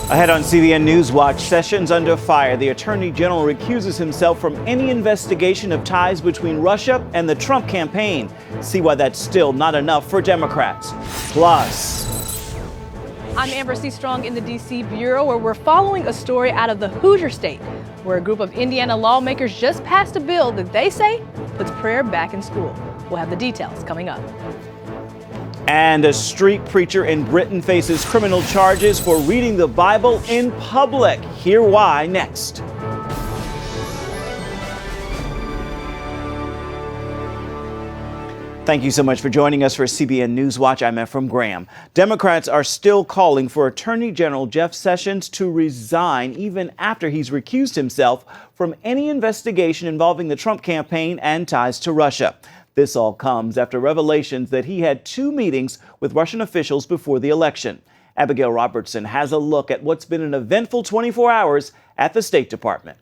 Ahead on CBN NewsWatch, Sessions under fire. The Attorney General recuses himself from any investigation of ties between Russia and the Trump campaign. See why that's still not enough for Democrats. Plus, I'm Amber C. Strong in the D.C. Bureau, where we're following a story out of the Hoosier State, where a group of Indiana lawmakers just passed a bill that they say puts prayer back in school. We'll have the details coming up. and a street preacher in Britain faces criminal charges for reading the Bible in public. Hear why next. Thank you so much for joining us for CBN NewsWatch. I'm Ephraim Graham. Democrats are still calling for Attorney General Jeff Sessions to resign even after he's recused himself from any investigation involving the Trump campaign and ties to Russia. This all comes after revelations that he had 2 meetings with Russian officials before the election. Abigail Robertson has a look at what's been an eventful 24 hours at the State Department.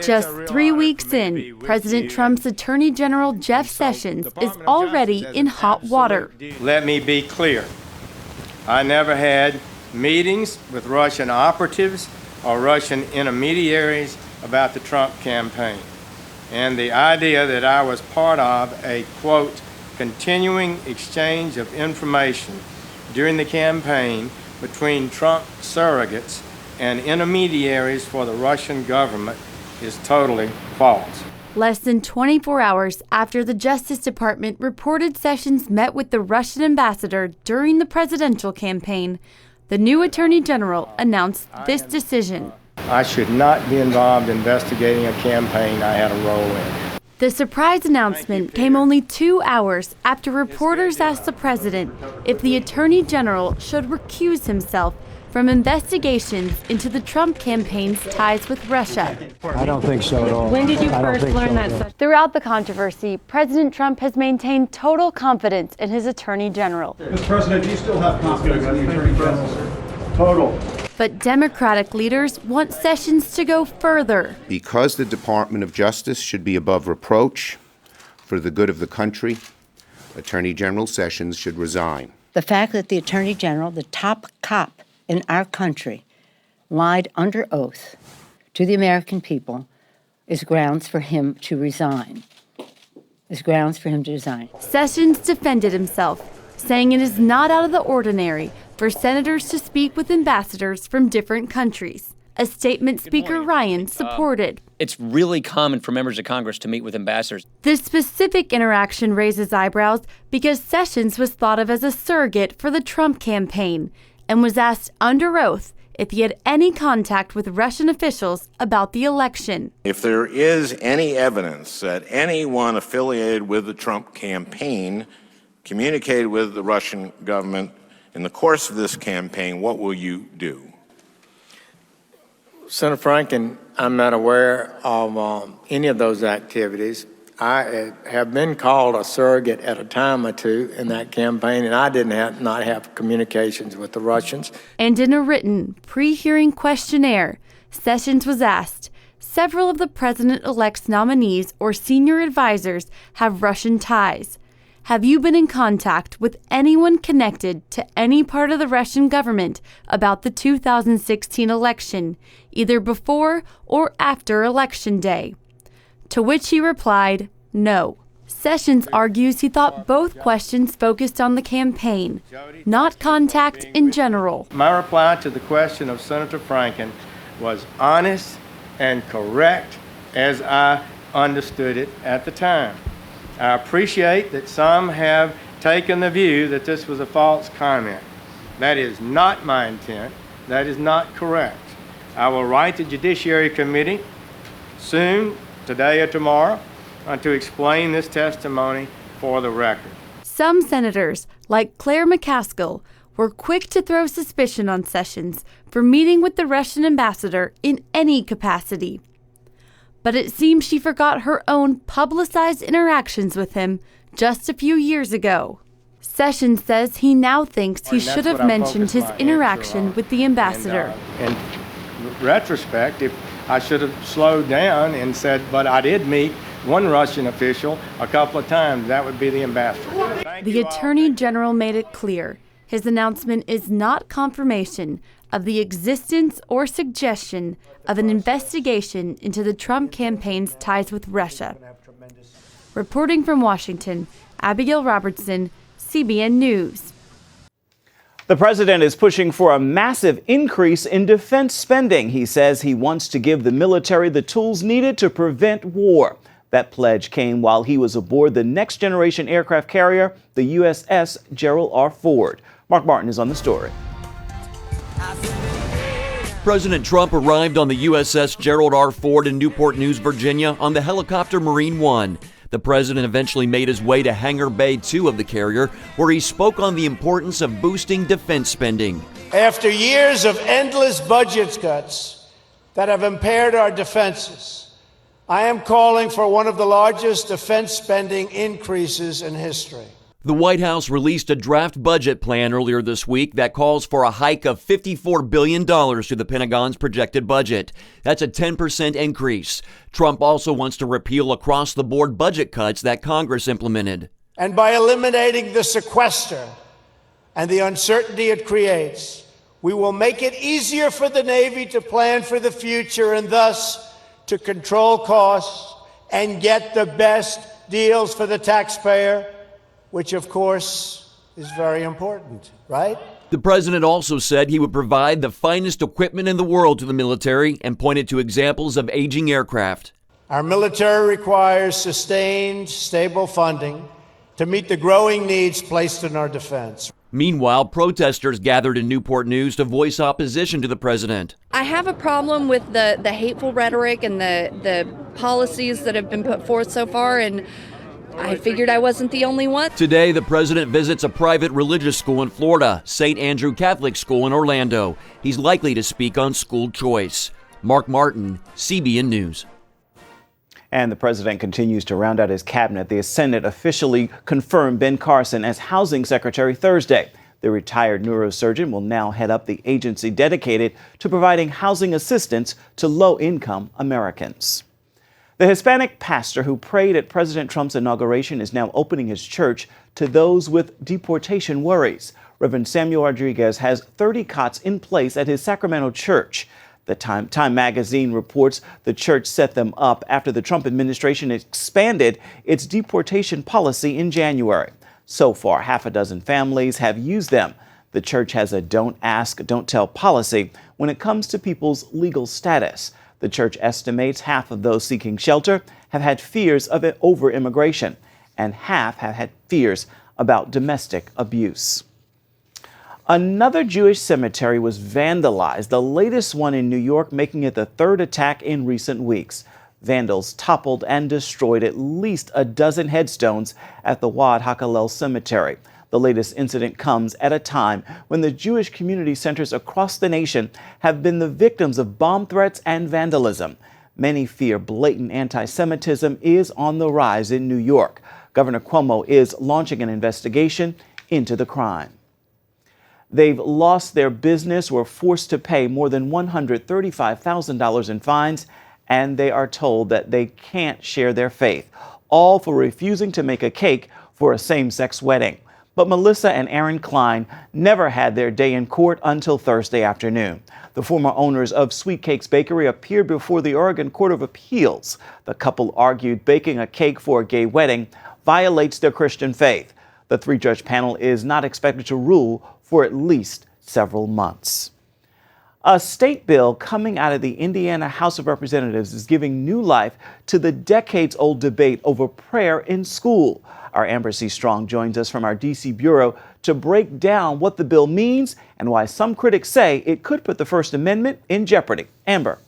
Just 3 weeks in, President Trump's Attorney General Jeff Sessions is already in hot water. Let me be clear. I never had meetings with Russian operatives or Russian intermediaries about the Trump campaign. And the idea that I was part of a, quote, continuing exchange of information during the campaign between Trump surrogates and intermediaries for the Russian government is totally false. Less than 24 hours after the Justice Department reported Sessions met with the Russian ambassador during the presidential campaign, the new Attorney General announced this decision. I should not be involved investigating a campaign I had a role in. The surprise announcement came only 2 hours after reporters asked the president if the Attorney General should recuse himself from investigations into the Trump campaign's ties with Russia. I don't think so at all. When did you first learn that? Throughout the controversy, President Trump has maintained total confidence in his Attorney General. Mr. President, do you still have confidence in the Attorney General? Total. But Democratic leaders want Sessions to go further. Because the Department of Justice should be above reproach for the good of the country, Attorney General Sessions should resign. The fact that the Attorney General, the top cop in our country, lied under oath to the American people is grounds for him to resign. Sessions defended himself, saying it is not out of the ordinary for senators to speak with ambassadors from different countries, a statement Speaker Ryan supported. It's really common for members of Congress to meet with ambassadors. This specific interaction raises eyebrows because Sessions was thought of as a surrogate for the Trump campaign and was asked under oath if he had any contact with Russian officials about the election. If there is any evidence that anyone affiliated with the Trump campaign communicated with the Russian government in the course of this campaign, what will you do? Senator Franken, I'm not aware of any of those activities. I have been called a surrogate at a time or two in that campaign, and I did not have communications with the Russians. And in a written pre-hearing questionnaire, Sessions was asked, several of the president-elect's nominees or senior advisors have Russian ties. Have you been in contact with anyone connected to any part of the Russian government about the 2016 election, either before or after Election Day? To which he replied, no. Sessions argues he thought both questions focused on the campaign, not contact in general. My reply to the question of Senator Franken was honest and correct as I understood it at the time. I appreciate that some have taken the view that this was a false comment. That is not my intent. That is not correct. I will write the Judiciary Committee soon, today or tomorrow, to explain this testimony for the record. Some senators, like Claire McCaskill, were quick to throw suspicion on Sessions for meeting with the Russian ambassador in any capacity. But it seems she forgot her own publicized interactions with him just a few years ago. Sessions says he now thinks he should have mentioned his interaction with the ambassador. In retrospect, if I should have slowed down and said, but I did meet one Russian official a couple of times, that would be the ambassador. The Attorney General made it clear His announcement is not confirmation of the existence or suggestion of an investigation into the Trump campaign's ties with Russia. Reporting from Washington, Abigail Robertson, CBN News. The president is pushing for a massive increase in defense spending. He says he wants to give the military the tools needed to prevent war. That pledge came while he was aboard the next generation aircraft carrier, the USS Gerald R. Ford. Mark Martin is on the story. President Trump arrived on the USS Gerald R. Ford in Newport News, Virginia on the helicopter Marine One. The president eventually made his way to Hangar Bay 2 of the carrier, where he spoke on the importance of boosting defense spending. After years of endless budget cuts that have impaired our defenses, I am calling for one of the largest defense spending increases in history. The White House released a draft budget plan earlier this week that calls for a hike of $54 billion to the Pentagon's projected budget. That's a 10% increase. Trump also wants to repeal across-the-board budget cuts that Congress implemented. And by eliminating the sequester and the uncertainty it creates, we will make it easier for the Navy to plan for the future and thus to control costs and get the best deals for the taxpayer, which, of course, is very important, right? The president also said he would provide the finest equipment in the world to the military and pointed to examples of aging aircraft. Our military requires sustained, stable funding to meet the growing needs placed in our defense. Meanwhile, protesters gathered in Newport News to voice opposition to the president. I have a problem with the hateful rhetoric and the policies that have been put forth so far, and I figured I wasn't the only one. Today, the president visits a private religious school in Florida, St. Andrew Catholic School in Orlando. He's likely to speak on school choice. Mark Martin, CBN News. And the president continues to round out his cabinet. The Senate officially confirmed Ben Carson as housing secretary Thursday. The retired neurosurgeon will now head up the agency dedicated to providing housing assistance to low-income Americans. The Hispanic pastor who prayed at President Trump's inauguration is now opening his church to those with deportation worries. Reverend Samuel Rodriguez has 30 cots in place at his Sacramento church. The Time magazine reports the church set them up after the Trump administration expanded its deportation policy in January. So far, half a dozen families have used them. The church has a don't ask, don't tell policy when it comes to people's legal status. The church estimates half of those seeking shelter have had fears of it over immigration, and half have had fears about domestic abuse. Another Jewish cemetery was vandalized, the latest one in New York, making it the third attack in recent weeks. Vandals toppled and destroyed at least a dozen headstones at the Wad Hakalel Cemetery. The latest incident comes at a time when the Jewish community centers across the nation have been the victims of bomb threats and vandalism. Many fear blatant anti-Semitism is on the rise in New York. Governor Cuomo is launching an investigation into the crime. They've lost their business, were forced to pay more than $135,000 in fines, and they are told that they can't share their faith, all for refusing to make a cake for a same-sex wedding. But Melissa and Aaron Klein never had their day in court until Thursday afternoon. The former owners of Sweet Cakes Bakery appeared before the Oregon Court of Appeals. The couple argued baking a cake for a gay wedding violates their Christian faith. The three-judge panel is not expected to rule for at least several months. A state bill coming out of the Indiana House of Representatives is giving new life to the decades-old debate over prayer in school. Our Amber C. Strong joins us from our D.C. bureau to break down what the bill means and why some critics say it could put the First Amendment in jeopardy. Amber.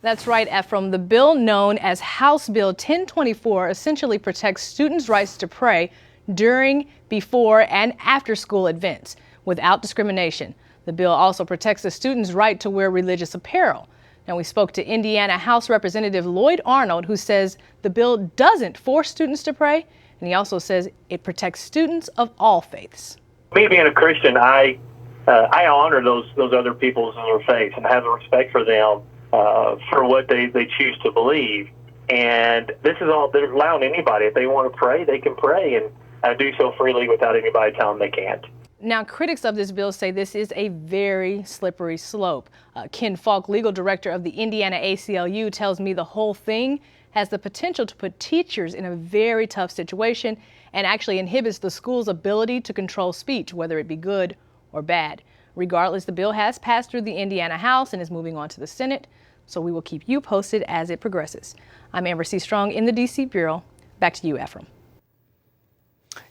That's right, Ephraim. The bill known as House Bill 1024 essentially protects students' rights to pray during, before, and after school events without discrimination. The bill also protects the students' right to wear religious apparel. Now, we spoke to Indiana House Representative Lloyd Arnold, who says the bill doesn't force students to pray, and he also says it protects students of all faiths. Me being a Christian, I honor those other people's in their faith and have a respect for them for what they choose to believe. And this is all, they're allowing anybody, if they want to pray, they can pray and do so freely without anybody telling them they can't. Now, critics of this bill say this is a very slippery slope. Ken Falk, legal director of the Indiana ACLU, tells me the whole thing has the potential to put teachers in a very tough situation and actually inhibits the school's ability to control speech, whether it be good or bad. Regardless, the bill has passed through the Indiana House and is moving on to the Senate, so we will keep you posted as it progresses. I'm Amber C. Strong in the D.C. Bureau. Back to you, Ephraim.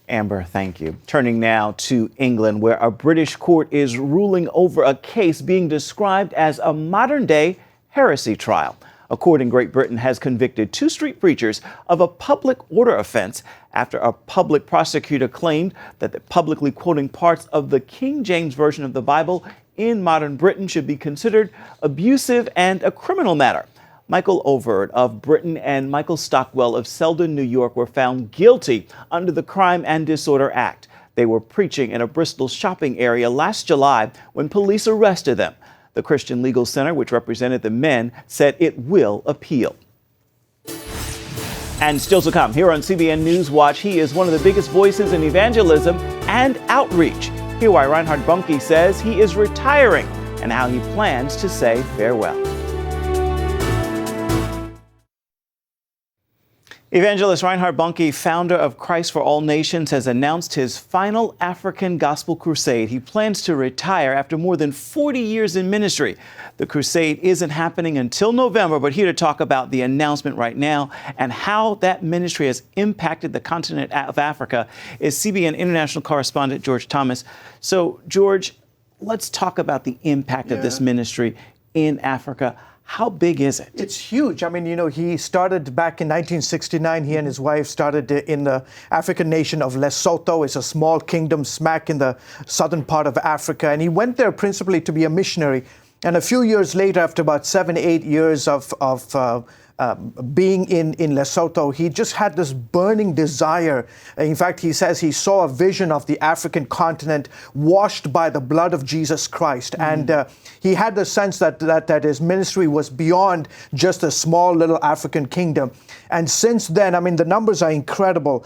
Amber, thank you. Turning now to England, where a British court is ruling over a case being described as a modern-day heresy trial. A court in Great Britain has convicted 2 street preachers of a public order offense after a public prosecutor claimed that the publicly quoting parts of the King James Version of the Bible in modern Britain should be considered abusive and a criminal matter. Michael Overd of Britain and Michael Stockwell of Selden, New York, were found guilty under the Crime and Disorder Act. They were preaching in a Bristol shopping area last July when police arrested them. The Christian Legal Center, which represented the men, said it will appeal. And still to come, here on CBN NewsWatch, he is one of the biggest voices in evangelism and outreach. Hear why Reinhard Bonnke says he is retiring and how he plans to say farewell. Evangelist Reinhard Bonnke, founder of Christ for All Nations, has announced his final African gospel crusade. He plans to retire after more than 40 years in ministry. The crusade isn't happening until November, but here to talk about the announcement right now and how that ministry has impacted the continent of Africa is CBN international correspondent George Thomas. So, George, let's talk about the impact of this ministry in Africa. How big is it? It's huge. I mean, you know, he started back in 1969. He and his wife started in the African nation of Lesotho. It's a small kingdom smack in the southern part of Africa. And he went there principally to be a missionary. And a few years later, after about 7-8 years of being in Lesotho, he just had this burning desire. In fact, he says he saw a vision of the African continent washed by the blood of Jesus Christ. And he had the sense that his ministry was beyond just a small little African kingdom. And since then, I mean, the numbers are incredible.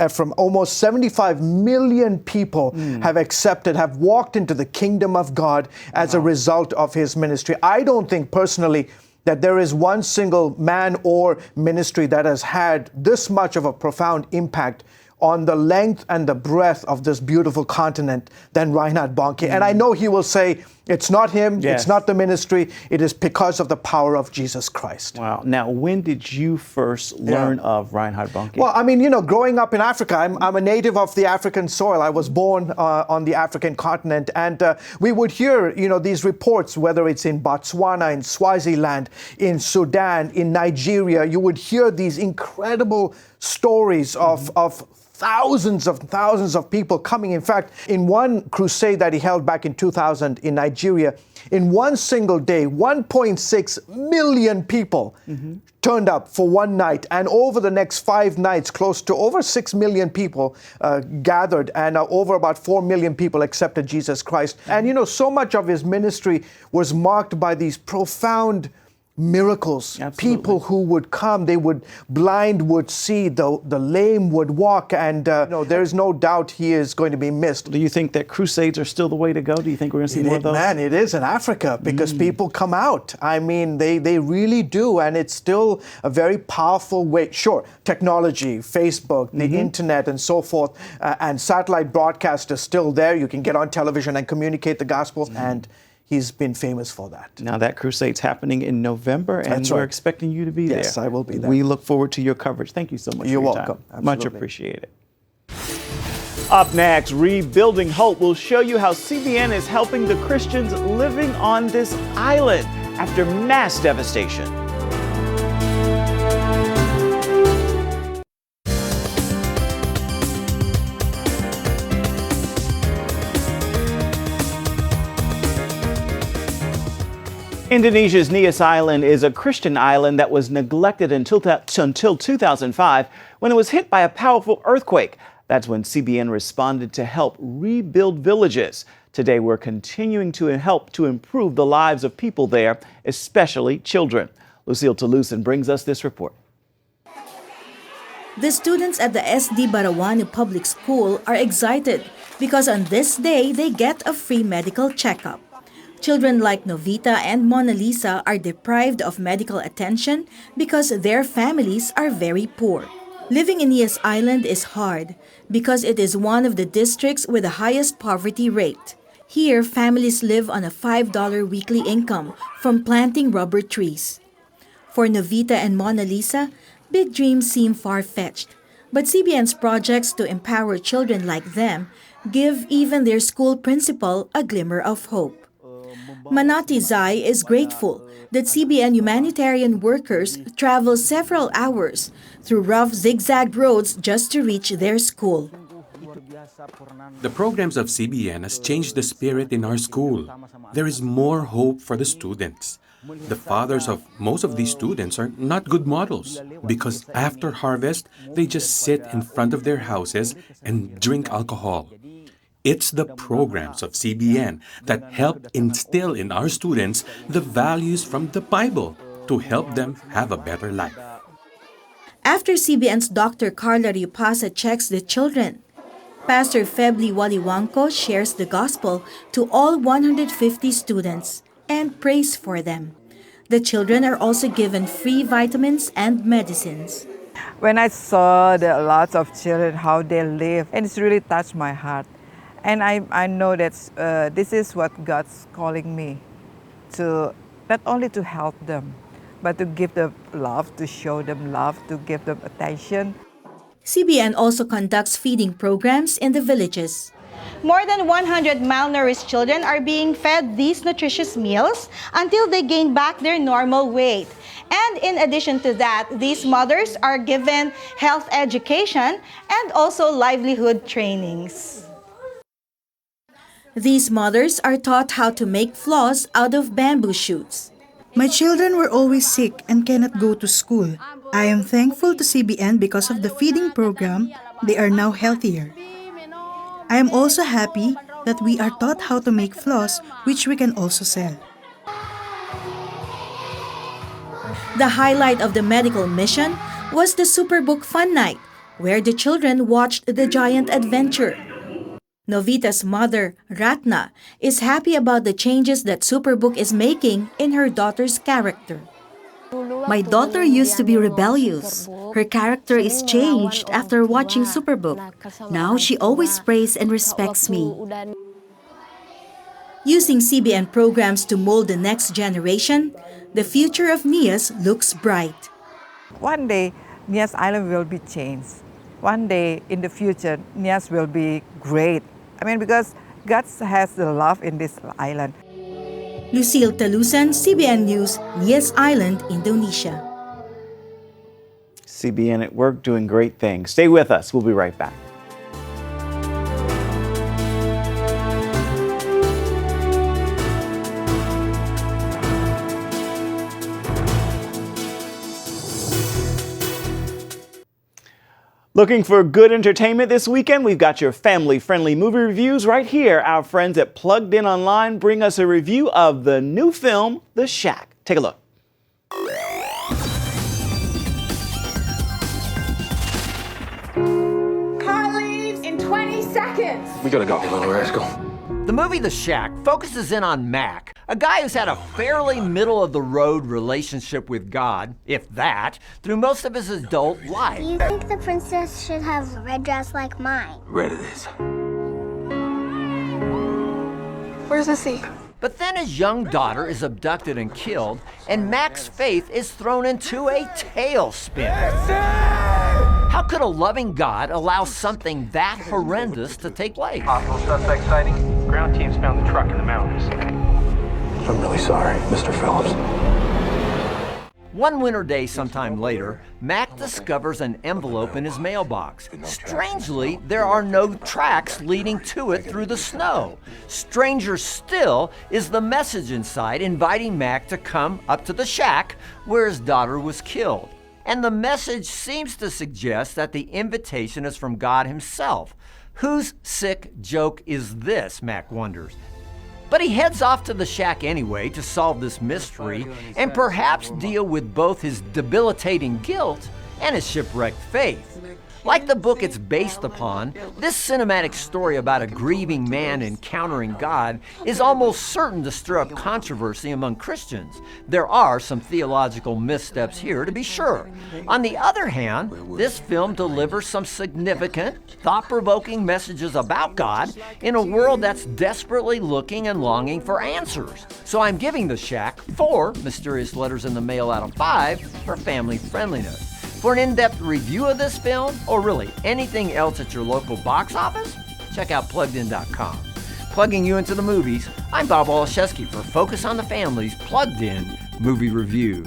From almost 75 million people have walked into the kingdom of God as a result of his ministry. I don't think personally that there is one single man or ministry that has had this much of a profound impact on the length and the breadth of this beautiful continent than Reinhard Bonnke. And I know he will say, it's not him, it's not the ministry, it is because of the power of Jesus Christ. Wow. Now, when did you first learn of Reinhard Bonnke? Well, I mean, you know, growing up in Africa, I'm a native of the African soil. I was born on the African continent, and we would hear, you know, these reports, whether it's in Botswana, in Swaziland, in Sudan, in Nigeria, you would hear these incredible stories of thousands of people coming. In fact, in one crusade that he held back in 2000 in Nigeria, in one single day, 1.6 million people turned up for one night. And over the next 5 nights, close to over 6 million people gathered, and over about 4 million people accepted Jesus Christ. And, you know, so much of his ministry was marked by these profound miracles. Absolutely. People who would come, blind would see, the lame would walk, and there's no doubt he is going to be missed. Do you think that crusades are still the way to go? Do you think we're going to see more of those? Man, it is in Africa because people come out. I mean, they really do, and it's still a very powerful way. Sure, technology, Facebook, the internet, and so forth, and satellite broadcast is still there. You can get on television and communicate the gospel, and he's been famous for that. Now that crusade's happening in November, and we're expecting you to be there. Yes, I will be there. We look forward to your coverage. Thank you so much. You're for your welcome. Time. Much appreciated. Up next, Rebuilding Hope will show you how CBN is helping the Christians living on this island after mass devastation. Indonesia's Nias Island is a Christian island that was neglected until 2005 when it was hit by a powerful earthquake. That's when CBN responded to help rebuild villages. Today, we're continuing to help to improve the lives of people there, especially children. Lucille Toulousan brings us this report. The students at the SD Barawani Public School are excited because on this day they get a free medical checkup. Children like Novita and Mona Lisa are deprived of medical attention because their families are very poor. Living in Nias Island is hard because it is one of the districts with the highest poverty rate. Here, families live on a $5 weekly income from planting rubber trees. For Novita and Mona Lisa, big dreams seem far-fetched, but CBN's projects to empower children like them give even their school principal a glimmer of hope. Manati Zai is grateful that CBN humanitarian workers travel several hours through rough zigzag roads just to reach their school. The programs of CBN has changed the spirit in our school. There is more hope for the students. The fathers of most of these students are not good models because after harvest, they just sit in front of their houses and drink alcohol. It's the programs of CBN that help instill in our students the values from the Bible to help them have a better life. After CBN's Dr. Carla Riopasa checks the children, Pastor Febli Waliwanko shares the gospel to all 150 students and prays for them. The children are also given free vitamins and medicines. When I saw the lots of children, how they live, and it's really touched my heart. And I know that this is what God's calling me to, not only to help them, but to give them love, to show them love, to give them attention. CBN also conducts feeding programs in the villages. More than 100 malnourished children are being fed these nutritious meals until they gain back their normal weight. And in addition to that, these mothers are given health education and also livelihood trainings. These mothers are taught how to make floss out of bamboo shoots. My children were always sick and cannot go to school. I am thankful to CBN because of the feeding program, they are now healthier. I am also happy that we are taught how to make floss, which we can also sell. The highlight of the medical mission was the Superbook Fun Night, where the children watched the giant adventure. Novita's mother, Ratna, is happy about the changes that Superbook is making in her daughter's character. My daughter used to be rebellious. Her character is changed after watching Superbook. Now she always prays and respects me. Using CBN programs to mold the next generation, the future of Nias looks bright. One day, Nias Island will be changed. One day in the future, Nias will be great. Because God has the love in this island. Lucille Talusan, CBN News, Nias Island, Indonesia. CBN at work doing great things. Stay with us. We'll be right back. Looking for good entertainment this weekend? We've got your family-friendly movie reviews right here. Our friends at Plugged In Online bring us a review of the new film, The Shack. Take a look. Car leaves in 20 seconds. We gotta go, you little rascal. The movie The Shack focuses in on Mac, a guy who's had a fairly middle-of-the-road relationship with God, if that, through most of his adult life. Do you think the princess should have a red dress like mine? Red it is. Where's Missy? But then his young daughter is abducted and killed, and Mac's faith is thrown into a tailspin. How could a loving God allow something that horrendous to take place? Possible suspect sighting. Ground teams found the truck in the mountains. I'm really sorry, Mr. Phillips. One winter day sometime later, Mac discovers an envelope in his mailbox. Strangely, there are no tracks leading to it through the snow. Stranger still is the message inside inviting Mac to come up to the shack where his daughter was killed. And the message seems to suggest that the invitation is from God himself. Whose sick joke is this, Mac wonders. But he heads off to the shack anyway to solve this mystery and perhaps deal with both his debilitating guilt and his shipwrecked faith. Like the book it's based upon, this cinematic story about a grieving man encountering God is almost certain to stir up controversy among Christians. There are some theological missteps here, to be sure. On the other hand, this film delivers some significant, thought-provoking messages about God in a world that's desperately looking and longing for answers. So I'm giving The Shack 4 Mysterious Letters in the Mail out of 5 for family friendliness. For an in-depth review of this film, or really anything else at your local box office, check out PluggedIn.com. Plugging you into the movies, I'm Bob Waliszewski for Focus on the Family's Plugged In Movie Review.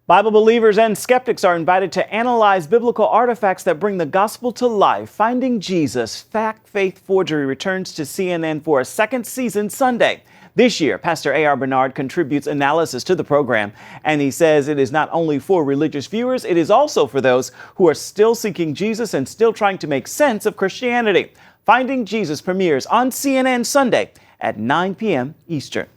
Bible believers and skeptics are invited to analyze biblical artifacts that bring the gospel to life. Finding Jesus, Fact, Faith, Forgery returns to CNN for a second season Sunday. This year, Pastor A.R. Bernard contributes analysis to the program, and he says it is not only for religious viewers, it is also for those who are still seeking Jesus and still trying to make sense of Christianity. Finding Jesus premieres on CNN Sunday at 9 p.m. Eastern.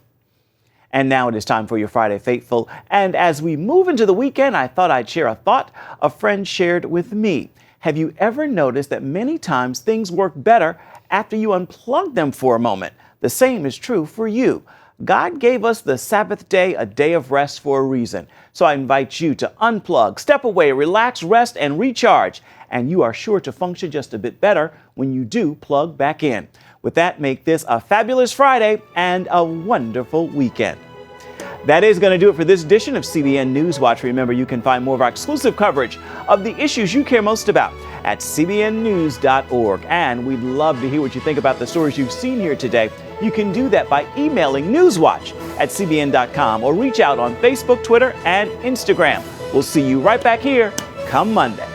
And now it is time for your Friday Faithful. And as we move into the weekend, I thought I'd share a thought a friend shared with me. Have you ever noticed that many times things work better after you unplug them for a moment? The same is true for you. God gave us the Sabbath day, a day of rest for a reason. So I invite you to unplug, step away, relax, rest, and recharge. And you are sure to function just a bit better when you do plug back in. With that, make this a fabulous Friday and a wonderful weekend. That is going to do it for this edition of CBN NewsWatch. Remember, you can find more of our exclusive coverage of the issues you care most about at cbnnews.org. And we'd love to hear what you think about the stories you've seen here today. You can do that by emailing newswatch@cbn.com or reach out on Facebook, Twitter, and Instagram. We'll see you right back here come Monday.